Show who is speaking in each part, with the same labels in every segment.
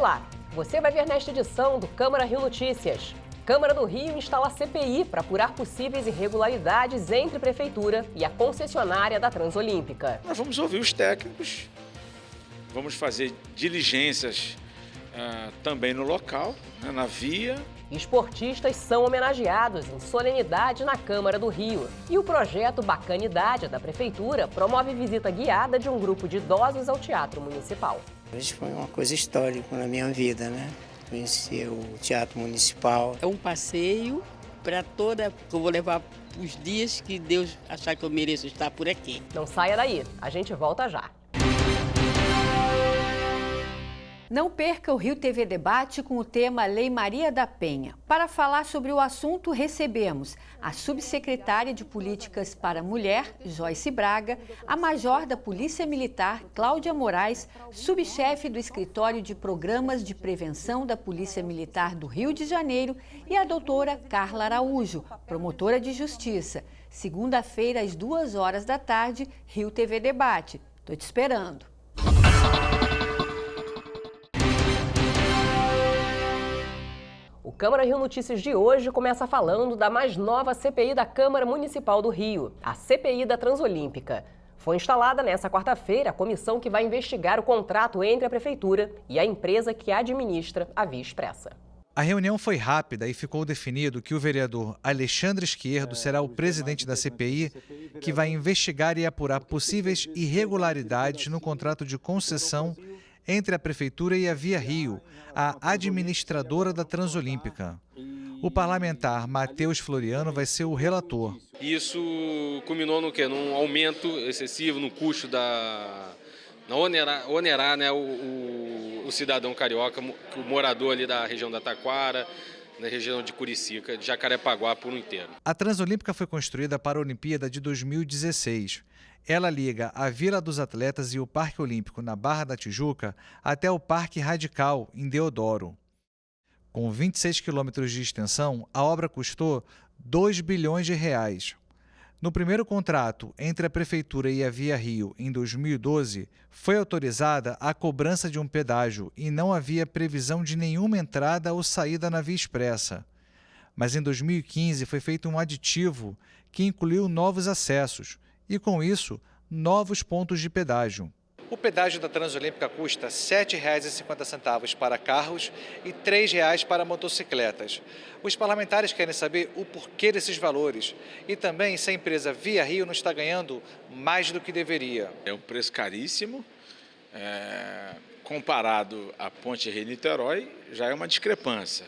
Speaker 1: Olá, você vai ver nesta edição do Câmara Rio Notícias. Câmara do Rio instala CPI para apurar possíveis irregularidades entre a Prefeitura e a concessionária da Transolímpica.
Speaker 2: Nós vamos ouvir os técnicos, vamos fazer diligências também no local, na via.
Speaker 1: Esportistas são homenageados em solenidade na Câmara do Rio. E o projeto Bacanidade da Prefeitura promove visita guiada de um grupo de idosos ao Teatro Municipal.
Speaker 3: Hoje foi uma coisa histórica na minha vida, né? Conhecer o Teatro Municipal.
Speaker 4: É um passeio para toda... Eu vou levar os dias que Deus achar que eu mereço estar por aqui.
Speaker 1: Não saia daí, a gente volta já.
Speaker 5: Não perca o Rio TV Debate com o tema Lei Maria da Penha. Para falar sobre o assunto, recebemos a subsecretária de Políticas para a Mulher, Joyce Braga, a major da Polícia Militar, Cláudia Moraes, subchefe do Escritório de Programas de Prevenção da Polícia Militar do Rio de Janeiro e a doutora Carla Araújo, promotora de Justiça. Segunda-feira, às 2h da tarde, Rio TV Debate. Tô te esperando.
Speaker 1: O Câmara Rio Notícias de hoje começa falando da mais nova CPI da Câmara Municipal do Rio, a CPI da Transolímpica. Foi instalada nesta quarta-feira a comissão que vai investigar o contrato entre a Prefeitura e a empresa que administra a Via Expressa.
Speaker 6: A reunião foi rápida e ficou definido que o vereador Alexandre Esquerdo será o presidente da CPI, que vai investigar e apurar possíveis irregularidades no contrato de concessão entre a Prefeitura e a Via Rio, a administradora da Transolímpica. O parlamentar Matheus Floriano vai ser o relator.
Speaker 7: Isso culminou no quê? Num aumento excessivo no custo onerar né, o cidadão carioca, o morador ali da região da Taquara, na região de Curicica, de Jacarepaguá por um inteiro.
Speaker 6: A Transolímpica foi construída para a Olimpíada de 2016. Ela liga a Vila dos Atletas e o Parque Olímpico na Barra da Tijuca até o Parque Radical, em Deodoro. Com 26 quilômetros de extensão, a obra custou R$ 2 bilhões. No primeiro contrato entre a Prefeitura e a Via Rio, em 2012, foi autorizada a cobrança de um pedágio e não havia previsão de nenhuma entrada ou saída na Via Expressa. Mas em 2015 foi feito um aditivo que incluiu novos acessos e, com isso, novos pontos de pedágio.
Speaker 8: O pedágio da Transolímpica custa R$ 7,50 para carros e R$ 3 para motocicletas. Os parlamentares querem saber o porquê desses valores e também se a empresa Via Rio não está ganhando mais do que deveria.
Speaker 2: É um preço caríssimo, comparado à Ponte Rio-Niterói, já é uma discrepância.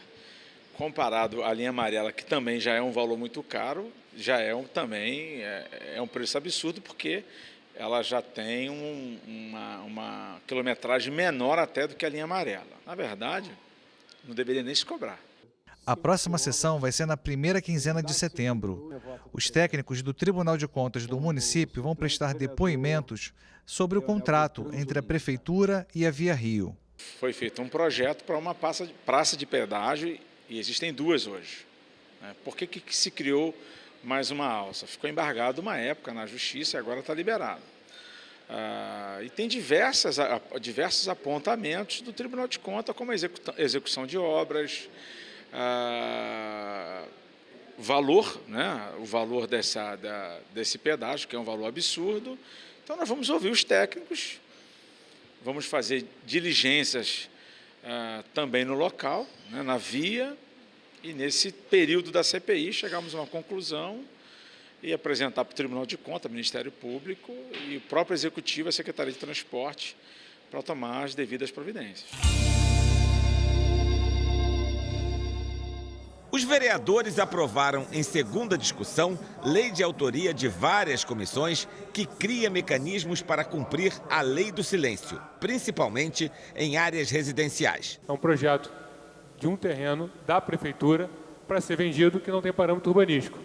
Speaker 2: Comparado à linha amarela, que também já é um valor muito caro, já é um preço absurdo, porque ela já tem uma quilometragem menor até do que a linha amarela. Na verdade, não deveria nem se cobrar.
Speaker 6: A próxima sessão vai ser na primeira quinzena de setembro. Os técnicos do Tribunal de Contas do município vão prestar depoimentos sobre o contrato entre a Prefeitura e a Via Rio.
Speaker 2: Foi feito um projeto para uma praça de pedágio e existem duas hoje. Por que se criou mais uma alça? Ficou embargado uma época na Justiça e agora está liberado. E tem diversos apontamentos do Tribunal de Contas, como a execução de obras, valor, né? O valor desse pedágio, que é um valor absurdo. Então nós vamos ouvir os técnicos, vamos fazer diligências também no local, na via, e nesse período da CPI chegamos a uma conclusão e apresentar para o Tribunal de Contas, Ministério Público e o próprio Executivo, a Secretaria de Transporte, para tomar as devidas providências.
Speaker 9: Os vereadores aprovaram em segunda discussão lei de autoria de várias comissões que cria mecanismos para cumprir a lei do silêncio, principalmente em áreas residenciais.
Speaker 10: É um projeto de um terreno da Prefeitura para ser vendido que não tem parâmetro urbanístico.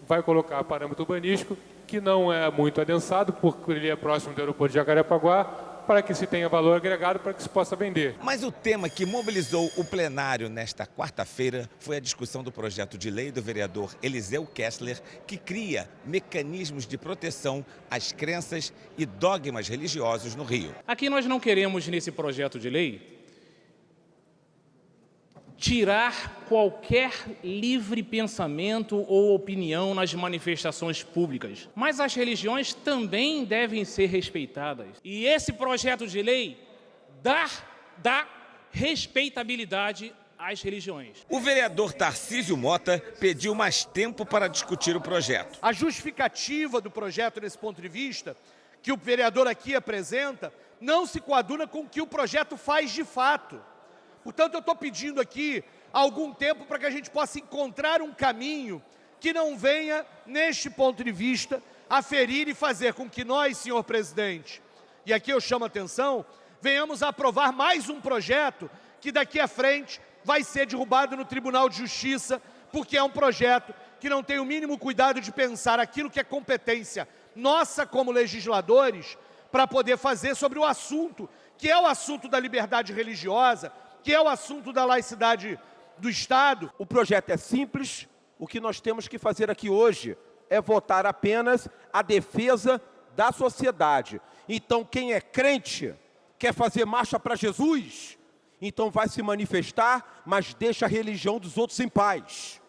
Speaker 10: Vai colocar parâmetro urbanístico que não é muito adensado, porque ele é próximo do aeroporto de Jacarepaguá, para que se tenha valor agregado para que se possa vender.
Speaker 9: Mas o tema que mobilizou o plenário nesta quarta-feira foi a discussão do projeto de lei do vereador Eliseu Kessler, que cria mecanismos de proteção às crenças e dogmas religiosos no Rio.
Speaker 11: Aqui nós não queremos, nesse projeto de lei, tirar qualquer livre pensamento ou opinião nas manifestações públicas. Mas as religiões também devem ser respeitadas. E esse projeto de lei dá respeitabilidade às religiões.
Speaker 9: O vereador Tarcísio Mota pediu mais tempo para discutir o projeto.
Speaker 12: A justificativa do projeto, nesse ponto de vista, que o vereador aqui apresenta, não se coaduna com o que o projeto faz de fato. Portanto, eu estou pedindo aqui algum tempo para que a gente possa encontrar um caminho que não venha, neste ponto de vista, aferir e fazer com que nós, senhor presidente, e aqui eu chamo a atenção, venhamos a aprovar mais um projeto que daqui à frente vai ser derrubado no Tribunal de Justiça, porque é um projeto que não tem o mínimo cuidado de pensar aquilo que é competência nossa como legisladores para poder fazer sobre o assunto, que é o assunto da liberdade religiosa, que é o assunto da laicidade do Estado.
Speaker 13: O projeto é simples, o que nós temos que fazer aqui hoje é votar apenas a defesa da sociedade. Então, quem é crente, quer fazer marcha para Jesus, então vai se manifestar, mas deixa a religião dos outros em paz.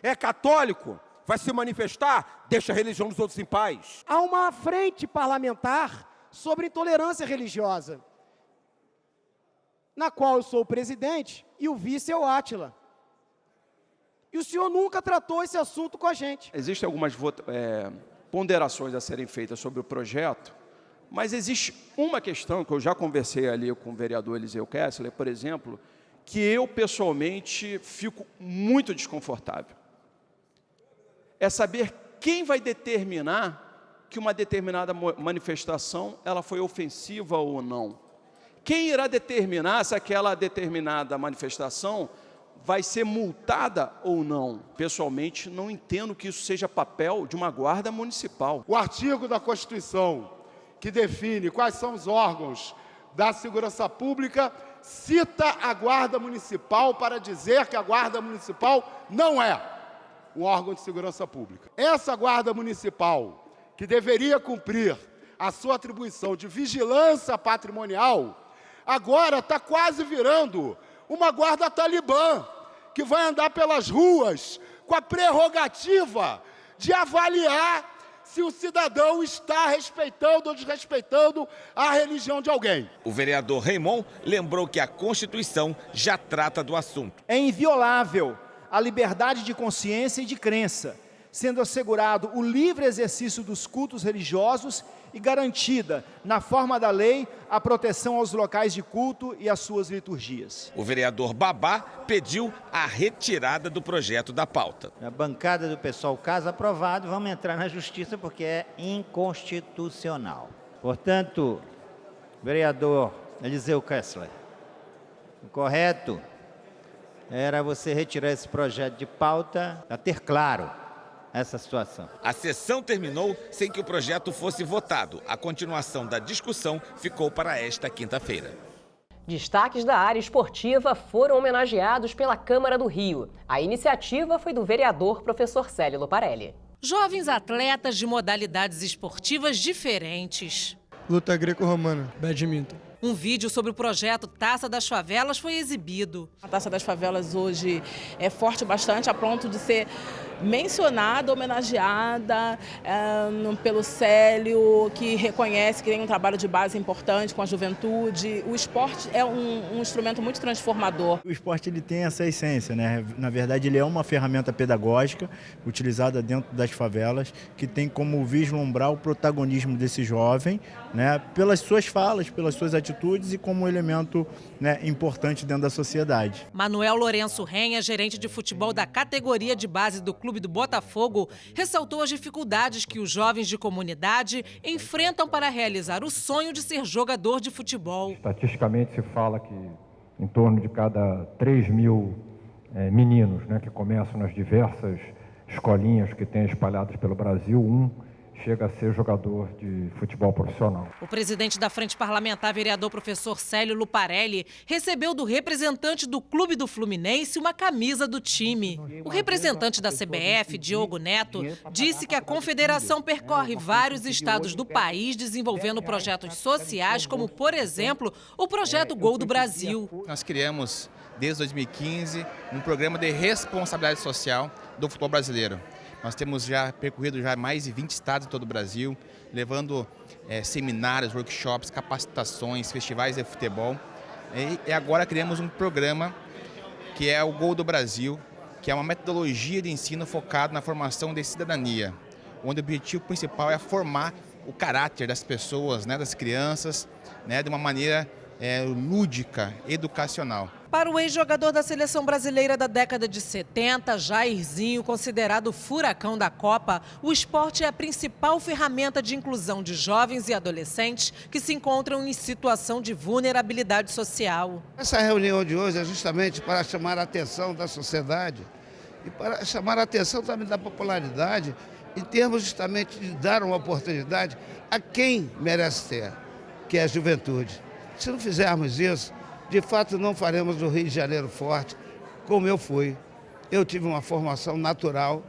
Speaker 13: É católico, vai se manifestar, deixa a religião dos outros em paz.
Speaker 14: Há uma frente parlamentar sobre intolerância religiosa, na qual eu sou o presidente e o vice é o Átila. E o senhor nunca tratou esse assunto com a gente.
Speaker 15: Existem algumas ponderações a serem feitas sobre o projeto, mas existe uma questão que eu já conversei ali com o vereador Eliseu Kessler, por exemplo, que eu pessoalmente fico muito desconfortável. É saber quem vai determinar que uma determinada manifestação ela foi ofensiva ou não. Quem irá determinar se aquela determinada manifestação vai ser multada ou não? Pessoalmente, não entendo que isso seja papel de uma guarda municipal.
Speaker 16: O artigo da Constituição que define quais são os órgãos da segurança pública cita a guarda municipal para dizer que a guarda municipal não é um órgão de segurança pública. Essa guarda municipal, que deveria cumprir a sua atribuição de vigilância patrimonial, agora está quase virando uma guarda talibã, que vai andar pelas ruas com a prerrogativa de avaliar se o cidadão está respeitando ou desrespeitando a religião de alguém.
Speaker 9: O vereador Raimon lembrou que a Constituição já trata do assunto.
Speaker 17: É inviolável a liberdade de consciência e de crença, sendo assegurado o livre exercício dos cultos religiosos e garantida, na forma da lei, a proteção aos locais de culto e às suas liturgias.
Speaker 9: O vereador Babá pediu a retirada do projeto da pauta.
Speaker 18: A bancada do PSOL, caso aprovado, vamos entrar na justiça porque é inconstitucional. Portanto, vereador Eliseu Kessler, o correto era você retirar esse projeto de pauta para ter claro essa situação.
Speaker 9: A sessão terminou sem que o projeto fosse votado. A continuação da discussão ficou para esta quinta-feira.
Speaker 1: Destaques da área esportiva foram homenageados pela Câmara do Rio. A iniciativa foi do vereador professor Célio Luparelli.
Speaker 19: Jovens atletas de modalidades esportivas diferentes.
Speaker 20: Luta greco-romana, badminton.
Speaker 19: Um vídeo sobre o projeto Taça das Favelas foi exibido.
Speaker 21: A Taça das Favelas hoje é forte bastante, a ponto de ser mencionada, homenageada pelo Célio, que reconhece que tem um trabalho de base importante com a juventude. O esporte é um instrumento muito transformador.
Speaker 22: O esporte ele tem essa essência, né? Na verdade, ele é uma ferramenta pedagógica utilizada dentro das favelas, que tem como vislumbrar o protagonismo desse jovem, né? Pelas suas falas, pelas suas atitudes e como um elemento, né, importante dentro da sociedade.
Speaker 19: Manuel Lourenço Renha, gerente de futebol da categoria de base do Clube do Botafogo, ressaltou as dificuldades que os jovens de comunidade enfrentam para realizar o sonho de ser jogador de futebol.
Speaker 23: Estatisticamente se fala que em torno de cada 3.000 meninos, né, que começam nas diversas escolinhas que tem espalhadas pelo Brasil, um chega a ser jogador de futebol profissional.
Speaker 19: O presidente da Frente Parlamentar, vereador professor Célio Luparelli, recebeu do representante do Clube do Fluminense uma camisa do time. O representante da CBF, Diogo Neto, disse que a confederação percorre vários estados do país desenvolvendo projetos sociais, como, por exemplo, o projeto Gol do Brasil.
Speaker 3: Nós criamos, desde 2015, um programa de responsabilidade social do futebol brasileiro. Nós temos já percorrido mais de 20 estados em todo o Brasil, levando seminários, workshops, capacitações, festivais de futebol. E agora criamos um programa que é o Gol do Brasil, que é uma metodologia de ensino focada na formação de cidadania, onde o objetivo principal é formar o caráter das pessoas, das crianças, de uma maneira lúdica, educacional.
Speaker 19: Para o ex-jogador da seleção brasileira da década de 70, Jairzinho, considerado o furacão da Copa, o esporte é a principal ferramenta de inclusão de jovens e adolescentes que se encontram em situação de vulnerabilidade social.
Speaker 4: Essa reunião de hoje é justamente para chamar a atenção da sociedade e para chamar a atenção também da popularidade, em termos justamente de dar uma oportunidade a quem merece ter, que é a juventude. Se não fizermos isso, de fato não faremos o Rio de Janeiro forte, como eu fui. Eu tive uma formação natural,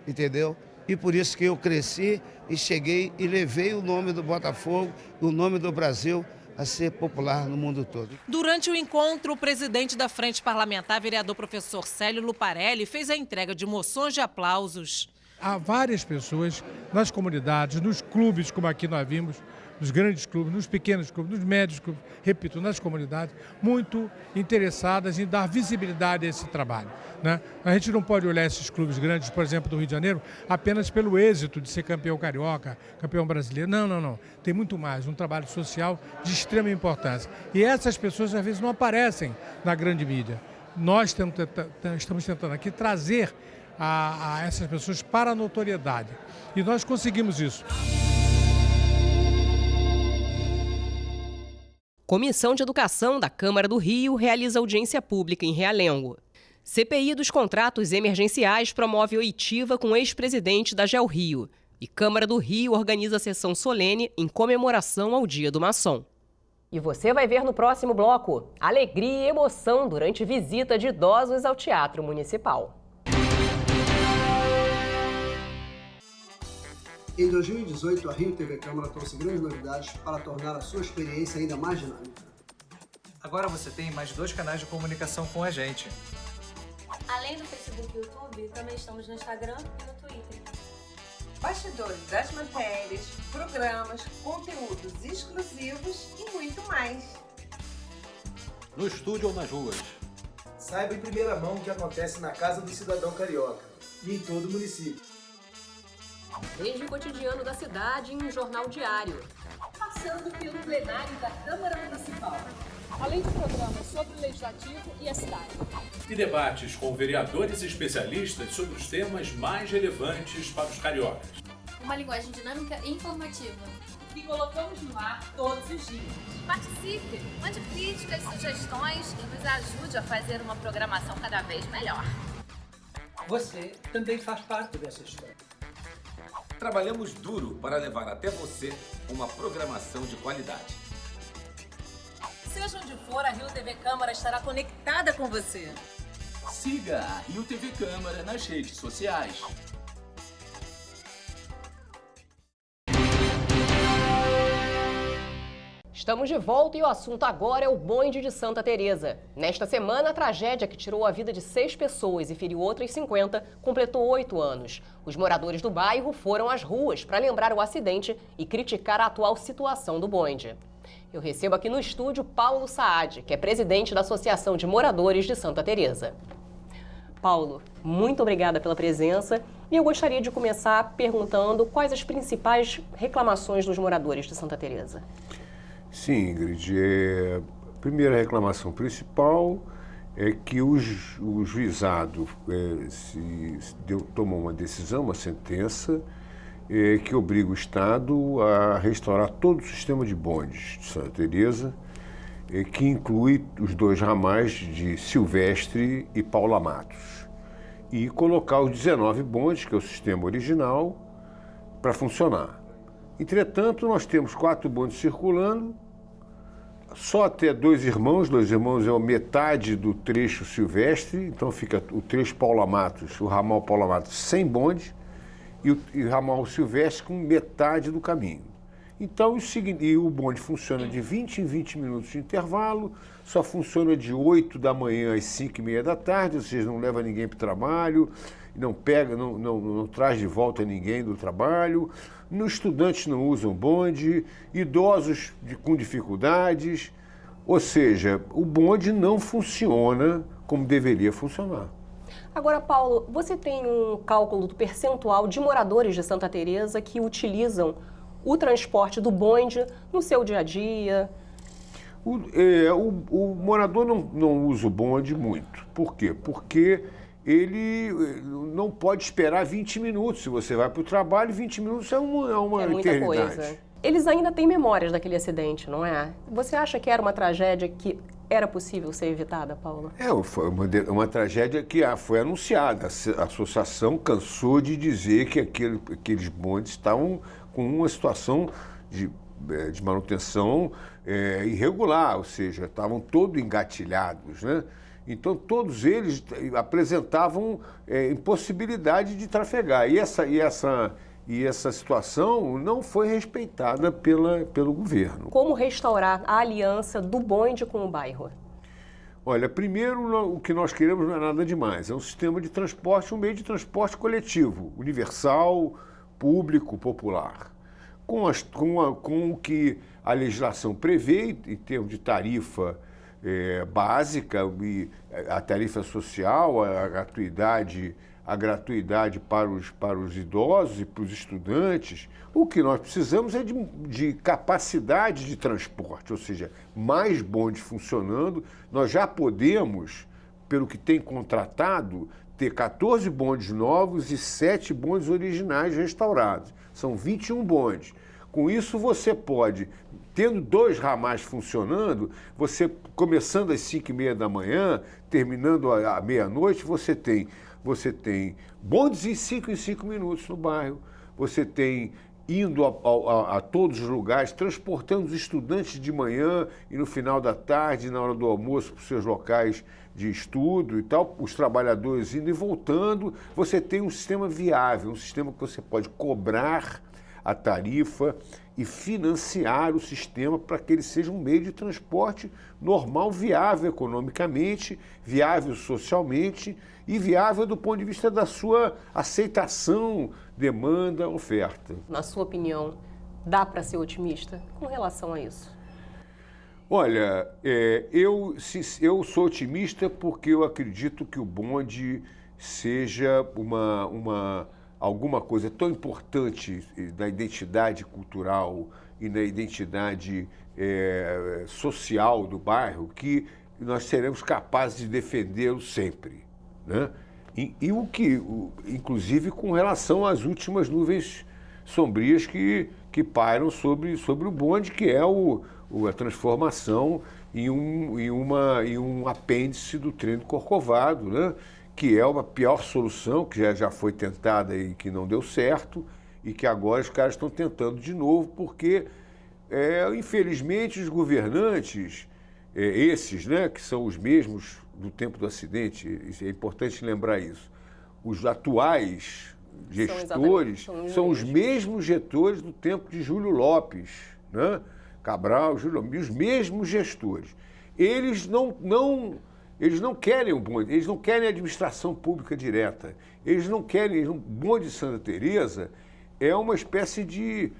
Speaker 4: entendeu? E por isso que eu cresci e cheguei e levei o nome do Botafogo, o nome do Brasil, a ser popular no mundo todo.
Speaker 19: Durante o encontro, o presidente da Frente Parlamentar, vereador professor Célio Luparelli, fez a entrega de moções de aplausos.
Speaker 5: Há várias pessoas nas comunidades, nos clubes, como aqui nós vimos, nos grandes clubes, nos pequenos clubes, nos médios clubes, repito, nas comunidades, muito interessadas em dar visibilidade a esse trabalho, A gente não pode olhar esses clubes grandes, por exemplo, do Rio de Janeiro, apenas pelo êxito de ser campeão carioca, campeão brasileiro. Não. Tem muito mais, um trabalho social de extrema importância. E essas pessoas, às vezes, não aparecem na grande mídia. Nós estamos tentando aqui trazer a essas pessoas para a notoriedade. E nós conseguimos isso.
Speaker 1: Comissão de Educação da Câmara do Rio realiza audiência pública em Realengo. CPI dos contratos emergenciais promove oitiva com o ex-presidente da GeoRio. E Câmara do Rio organiza sessão solene em comemoração ao Dia do Maçom. E você vai ver no próximo bloco alegria e emoção durante visita de idosos ao Teatro Municipal.
Speaker 24: Em 2018, a Rio TV Câmara trouxe grandes novidades para tornar a sua experiência ainda mais dinâmica.
Speaker 8: Agora você tem mais 2 canais de comunicação com a gente.
Speaker 25: Além do Facebook e YouTube, também estamos no Instagram e no Twitter.
Speaker 26: Bastidores das matérias, programas, conteúdos exclusivos e muito mais.
Speaker 27: No estúdio ou nas ruas.
Speaker 24: Saiba em primeira mão o que acontece na Casa do Cidadão Carioca e em todo o município.
Speaker 1: Desde o cotidiano da cidade em um jornal diário.
Speaker 26: Passando pelo plenário da Câmara Municipal.
Speaker 28: Além de programas sobre o Legislativo e a cidade.
Speaker 27: E debates com vereadores e especialistas sobre os temas mais relevantes para os cariocas.
Speaker 25: Uma linguagem dinâmica e informativa.
Speaker 26: Que colocamos no ar todos os dias.
Speaker 25: Participe, mande críticas, sugestões e nos ajude a fazer uma programação cada vez melhor.
Speaker 26: Você também faz parte dessa história.
Speaker 9: Trabalhamos duro para levar até você uma programação de qualidade.
Speaker 26: Seja onde for, a Rio TV Câmara estará conectada com você.
Speaker 27: Siga a Rio TV Câmara nas redes sociais.
Speaker 1: Estamos de volta e o assunto agora é o bonde de Santa Teresa. Nesta semana, a tragédia que tirou a vida de 6 pessoas e feriu outras 50 completou 8 anos. Os moradores do bairro foram às ruas para lembrar o acidente e criticar a atual situação do bonde. Eu recebo aqui no estúdio Paulo Saad, que é presidente da Associação de Moradores de Santa Teresa. Paulo, muito obrigada pela presença e eu gostaria de começar perguntando quais as principais reclamações dos moradores de Santa Teresa.
Speaker 29: Sim, Ingrid. A primeira reclamação principal é que o juizado tomou uma decisão, uma sentença, que obriga o Estado a restaurar todo o sistema de bondes de Santa Teresa, que inclui os 2 ramais de Silvestre e Paula Matos, e colocar os 19 bondes, que é o sistema original, para funcionar. Entretanto, nós temos 4 bondes circulando, só até dois irmãos é metade do trecho Silvestre, então fica o trecho Paula Matos, o ramal Paula Matos sem bonde, e o ramal Silvestre com metade do caminho. Então, o bonde funciona de 20 em 20 minutos de intervalo, só funciona de 8 da manhã às 5h30 da tarde, ou seja, não leva ninguém para o trabalho, não traz de volta ninguém do trabalho, estudantes não usam bonde, idosos com dificuldades, ou seja, o bonde não funciona como deveria funcionar.
Speaker 1: Agora, Paulo, você tem um cálculo do percentual de moradores de Santa Teresa que utilizam o transporte do bonde no seu dia a dia?
Speaker 29: O morador não usa o bonde muito. Por quê? Porque ele não pode esperar 20 minutos. Se você vai para o trabalho, 20 minutos é uma
Speaker 1: muita
Speaker 29: eternidade.
Speaker 1: Coisa. Eles ainda têm memórias daquele acidente, não é? Você acha que era uma tragédia que era possível ser evitada, Paulo?
Speaker 29: Foi uma tragédia que foi anunciada. A associação cansou de dizer que aqueles bondes estavam com uma situação de manutenção irregular, ou seja, estavam todos engatilhados, né? Então, todos eles apresentavam impossibilidade de trafegar. E essa situação não foi respeitada pelo governo.
Speaker 1: Como restaurar a aliança do bonde com o bairro?
Speaker 29: Olha, primeiro, o que nós queremos não é nada demais. É um sistema de transporte, um meio de transporte coletivo, universal, público, popular. Com o que a legislação prevê, em termos de tarifa básica, e a tarifa social, a gratuidade para os idosos e para os estudantes. O que nós precisamos é de capacidade de transporte, ou seja, mais bondes funcionando. Nós já podemos, pelo que tem contratado, ter 14 bondes novos e 7 bondes originais restaurados. São 21 bondes. Com isso, você pode, tendo 2 ramais funcionando, você começando às 5h30 da manhã, terminando à meia-noite, você tem bondes em 5 minutos no bairro, você tem indo a todos os lugares, transportando os estudantes de manhã e no final da tarde, na hora do almoço, para os seus locais de estudo e tal, os trabalhadores indo e voltando. Você tem um sistema viável, um sistema que você pode cobrar a tarifa e financiar o sistema para que ele seja um meio de transporte normal, viável economicamente, viável socialmente e viável do ponto de vista da sua aceitação, demanda, oferta.
Speaker 1: Na sua opinião, dá para ser otimista com relação a isso?
Speaker 29: Olha, eu sou otimista porque eu acredito que o bonde seja alguma coisa tão importante da identidade cultural e na identidade social do bairro que nós seremos capazes de defendê-lo sempre, né? Inclusive com relação às últimas nuvens sombrias que pairam sobre o bonde, que é a transformação em um apêndice do trem do Corcovado, né? Que é uma pior solução, que já foi tentada e que não deu certo, e que agora os caras estão tentando de novo, porque, infelizmente, os governantes, esses, né, que são os mesmos do tempo do acidente, é importante lembrar isso, os atuais gestores são os mesmos gestores do tempo de Júlio Lopes, né? Cabral, Júlio Lopes, os mesmos gestores. Eles não querem o bonde, eles não querem a administração pública direta, eles não querem. O bonde de Santa Teresa é uma espécie de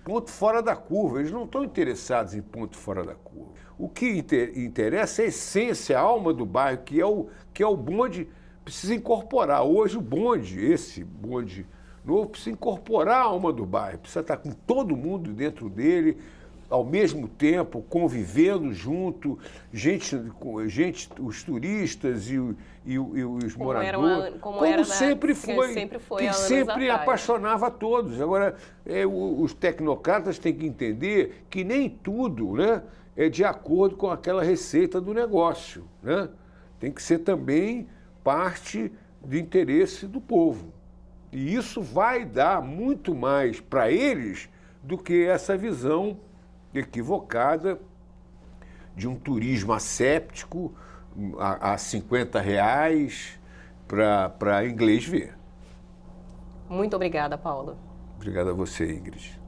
Speaker 29: ponto fora da curva, eles não estão interessados em ponto fora da curva. O que interessa é a essência, a alma do bairro, que é o bonde, precisa incorporar. Hoje o bonde, esse bonde novo, precisa incorporar a alma do bairro, precisa estar com todo mundo dentro dele, ao mesmo tempo, convivendo junto, os turistas e os moradores, como sempre foi, sempre apaixonava a todos. Agora, os tecnocratas têm que entender que nem tudo, né, é de acordo com aquela receita do negócio, né? Tem que ser também parte do interesse do povo. E isso vai dar muito mais para eles do que essa visão equivocada de um turismo asséptico a R$50 para inglês ver.
Speaker 1: Muito obrigada, Paulo.
Speaker 29: Obrigado a você, Ingrid.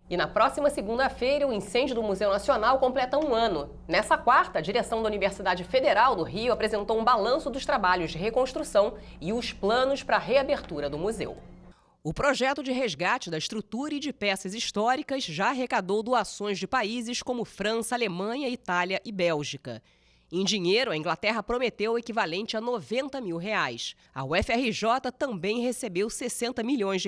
Speaker 1: E na próxima segunda-feira, o incêndio do Museu Nacional completa 1 ano. Nessa quarta, a direção da Universidade Federal do Rio apresentou um balanço dos trabalhos de reconstrução e os planos para a reabertura do museu. O projeto de resgate da estrutura e de peças históricas já arrecadou doações de países como França, Alemanha, Itália e Bélgica. Em dinheiro, a Inglaterra prometeu o equivalente a R$90 mil. A UFRJ também recebeu R$60 milhões,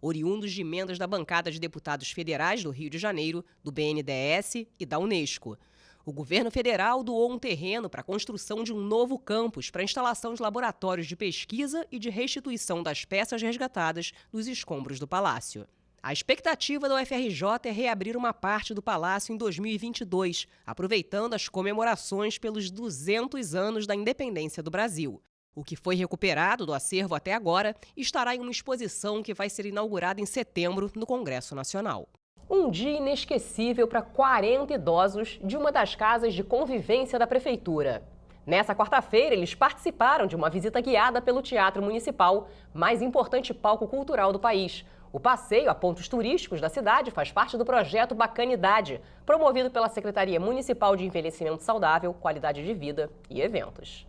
Speaker 1: oriundos de emendas da bancada de deputados federais do Rio de Janeiro, do BNDES e da Unesco. O governo federal doou um terreno para a construção de um novo campus para a instalação de laboratórios de pesquisa e de restituição das peças resgatadas dos escombros do palácio. A expectativa da UFRJ é reabrir uma parte do palácio em 2022, aproveitando as comemorações pelos 200 anos da independência do Brasil. O que foi recuperado do acervo até agora estará em uma exposição que vai ser inaugurada em setembro no Congresso Nacional. Um dia inesquecível para 40 idosos de uma das casas de convivência da Prefeitura. Nessa quarta-feira, eles participaram de uma visita guiada pelo Teatro Municipal, mais importante palco cultural do país. O passeio a pontos turísticos da cidade faz parte do projeto Bacanidade, promovido pela Secretaria Municipal de Envelhecimento Saudável, Qualidade de Vida e Eventos.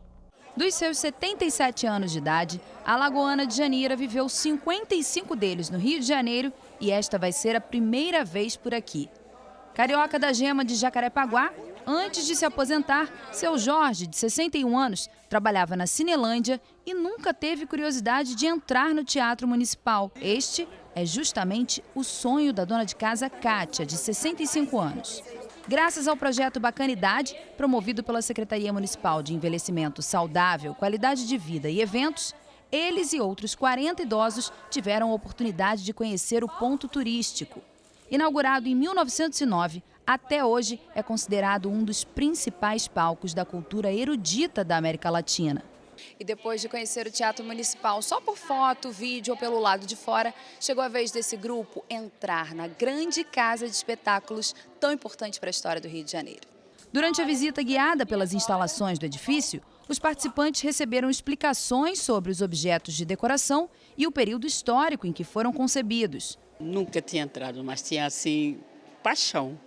Speaker 2: Dos seus 77 anos de idade, a alagoana Djanira viveu 55 deles no Rio de Janeiro e esta vai ser a primeira vez por aqui. Carioca da Gema de Jacarepaguá, antes de se aposentar, seu Jorge, de 61 anos, trabalhava na Cinelândia e nunca teve curiosidade de entrar no Teatro Municipal. Este é justamente o sonho da dona de casa Kátia, de 65 anos. Graças ao projeto Bacanidade, promovido pela Secretaria Municipal de Envelhecimento Saudável, Qualidade de Vida e Eventos, eles e outros 40 idosos tiveram a oportunidade de conhecer o ponto turístico. Inaugurado em 1909, até hoje é considerado um dos principais palcos da cultura erudita da América Latina.
Speaker 6: E depois de conhecer o Teatro Municipal só por foto, vídeo ou pelo lado de fora, chegou a vez desse grupo entrar na grande casa de espetáculos tão importante para a história do Rio de Janeiro.
Speaker 2: Durante a visita guiada pelas instalações do edifício, os participantes receberam explicações sobre os objetos de decoração e o período histórico em que foram concebidos.
Speaker 7: Nunca tinha entrado, mas tinha, assim, paixão.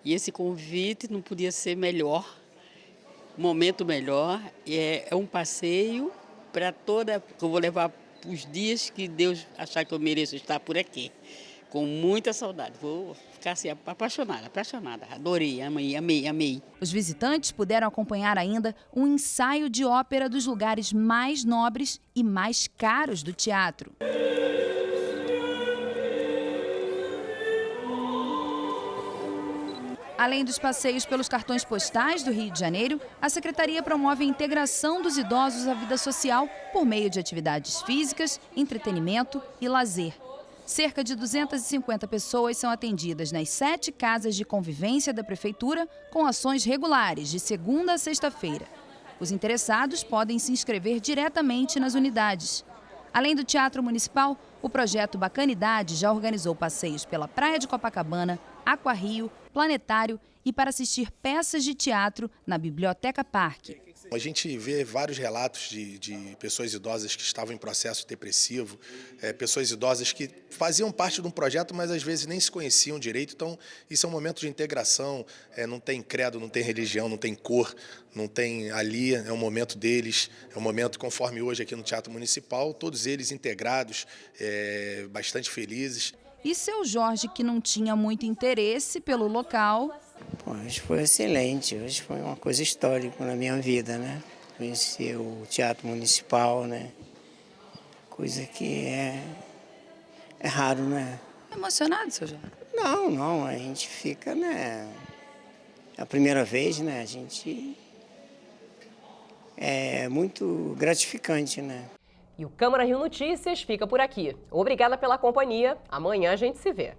Speaker 7: E esse convite não podia ser melhor, momento melhor. É um passeio para toda... Eu vou levar os dias que Deus achar que eu mereço estar por aqui. Com muita saudade. Vou ficar assim, apaixonada. Adorei, amei.
Speaker 2: Os visitantes puderam acompanhar ainda um ensaio de ópera dos lugares mais nobres e mais caros do teatro. Além dos passeios pelos cartões postais do Rio de Janeiro, a Secretaria promove a integração dos idosos à vida social por meio de atividades físicas, entretenimento e lazer. Cerca de 250 pessoas são atendidas nas 7 casas de convivência da Prefeitura, com ações regulares, de segunda a sexta-feira. Os interessados podem se inscrever diretamente nas unidades. Além do Teatro Municipal, o projeto Bacanidade já organizou passeios pela Praia de Copacabana, Aquarrio, Planetário e para assistir peças de teatro na Biblioteca Parque.
Speaker 10: A gente vê vários relatos de pessoas idosas que estavam em processo depressivo, pessoas idosas que faziam parte de um projeto, mas às vezes nem se conheciam direito. Então, isso é um momento de integração, não tem credo, não tem religião, não tem cor, não tem ali, é um momento deles, é um momento conforme hoje aqui no Teatro Municipal, todos eles integrados, bastante felizes.
Speaker 2: E seu Jorge, que não tinha muito interesse pelo local...
Speaker 11: Hoje foi excelente, hoje foi uma coisa histórica na minha vida, né? Conhecer o Teatro Municipal, né? Coisa que é raro, né?
Speaker 6: Emocionado, seu Jorge?
Speaker 11: Não, a gente fica, né? É a primeira vez, né? A gente... É muito gratificante, né?
Speaker 1: E o Câmara Rio Notícias fica por aqui. Obrigada pela companhia. Amanhã a gente se vê.